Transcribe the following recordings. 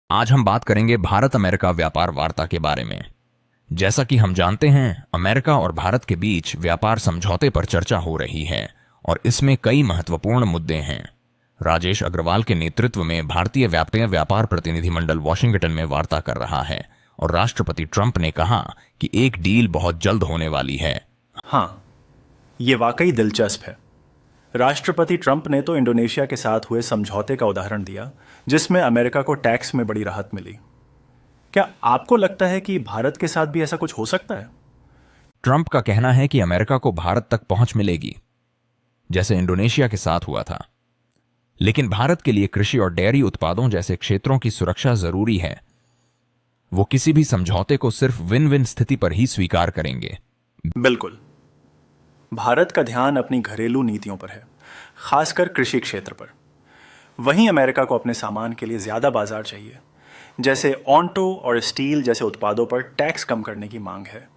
आज हम बात करेंगे भारत अमेरिका व्यापार वार्ता के बारे में। जैसा कि हम जानते हैं, अमेरिका और भारत के बीच व्यापार समझौते पर चर्चा हो रही है और इसमें कई महत्वपूर्ण मुद्दे हैं। राजेश अग्रवाल के नेतृत्व में भारतीय व्यापार प्रतिनिधिमंडल वॉशिंगटन में वार्ता कर रहा है और राष्ट्रपति ट्रंप ने कहा कि एक डील बहुत जल्द होने वाली है। हाँ, ये वाकई दिलचस्प है। राष्ट्रपति ट्रंप ने तो इंडोनेशिया के साथ हुए समझौते का उदाहरण दिया, जिसमें अमेरिका को टैक्स में बड़ी राहत मिली। क्या आपको लगता है कि भारत के साथ भी ऐसा कुछ हो सकता है? ट्रंप का कहना है कि अमेरिका को भारत तक पहुंच मिलेगी, जैसे इंडोनेशिया के साथ हुआ था। लेकिन भारत के लिए कृषि और डेयरी उत्पादों जैसे क्षेत्रों की सुरक्षा जरूरी है। वो किसी भी समझौते को सिर्फ विन विन स्थिति पर ही स्वीकार करेंगे। बिल्कुल। भारत का ध्यान अपनी घरेलू नीतियों पर है, खासकर कृषि क्षेत्र पर। वहीं अमेरिका को अपने सामान के लिए ज्यादा बाजार चाहिए, जैसे ऑन्टो और स्टील जैसे उत्पादों पर टैक्स कम करने की मांग है।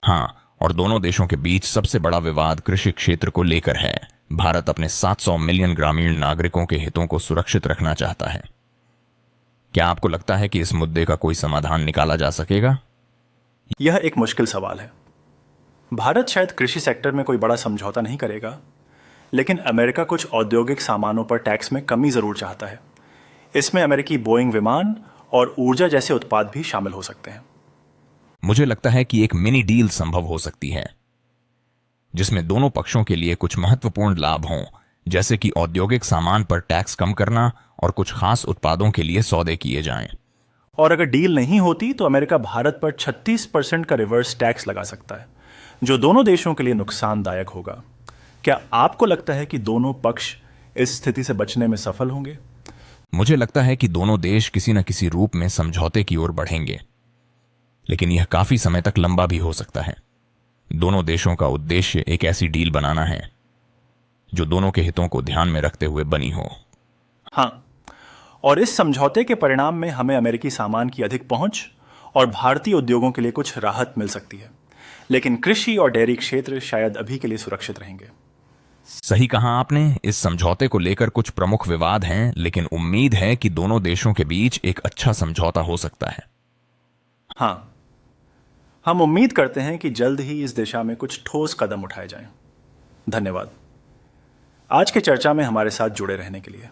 हाँ, और दोनों देशों के बीच सबसे बड़ा विवाद कृषि क्षेत्र को लेकर है। भारत अपने 700 मिलियन ग्रामीण नागरिकों के हितों को सुरक्षित रखना चाहता है। क्या आपको लगता है कि इस मुद्दे का कोई समाधान निकाला जा सकेगा? यह एक मुश्किल सवाल है। भारत शायद कृषि सेक्टर में कोई बड़ा समझौता नहीं करेगा, लेकिन अमेरिका कुछ औद्योगिक सामानों पर टैक्स में कमी जरूर चाहता है। इसमें अमेरिकी बोइंग विमान और ऊर्जा जैसे उत्पाद भी शामिल हो सकते हैं। मुझे लगता है कि एक मिनी डील संभव हो सकती है, जिसमें दोनों पक्षों के लिए कुछ महत्वपूर्ण लाभ हों, जैसे कि औद्योगिक सामान पर टैक्स कम करना और कुछ खास उत्पादों के लिए सौदे किए जाएं। और अगर डील नहीं होती तो अमेरिका भारत पर 36% का रिवर्स टैक्स लगा सकता है, जो दोनों देशों के लिए नुकसानदायक होगा। क्या आपको लगता है कि दोनों पक्ष इस स्थिति से बचने में सफल होंगे? मुझे लगता है कि दोनों देश किसी न किसी रूप में समझौते की ओर बढ़ेंगे, लेकिन यह काफी समय तक लंबा भी हो सकता है। दोनों देशों का उद्देश्य एक ऐसी डील बनाना है जो दोनों के हितों को ध्यान में रखते हुए बनी हो। हाँ, और इस समझौते के परिणाम में हमें अमेरिकी सामान की अधिक पहुंच और भारतीय उद्योगों के लिए कुछ राहत मिल सकती है, लेकिन कृषि और डेयरी क्षेत्र शायद अभी के लिए सुरक्षित रहेंगे। सही कहा आपने। इस समझौते को लेकर कुछ प्रमुख विवाद हैं, लेकिन उम्मीद है कि दोनों देशों के बीच एक अच्छा समझौता हो सकता है। हाँ, हम उम्मीद करते हैं कि जल्द ही इस दिशा में कुछ ठोस कदम उठाए जाएं। धन्यवाद आज के चर्चा में हमारे साथ जुड़े रहने के लिए।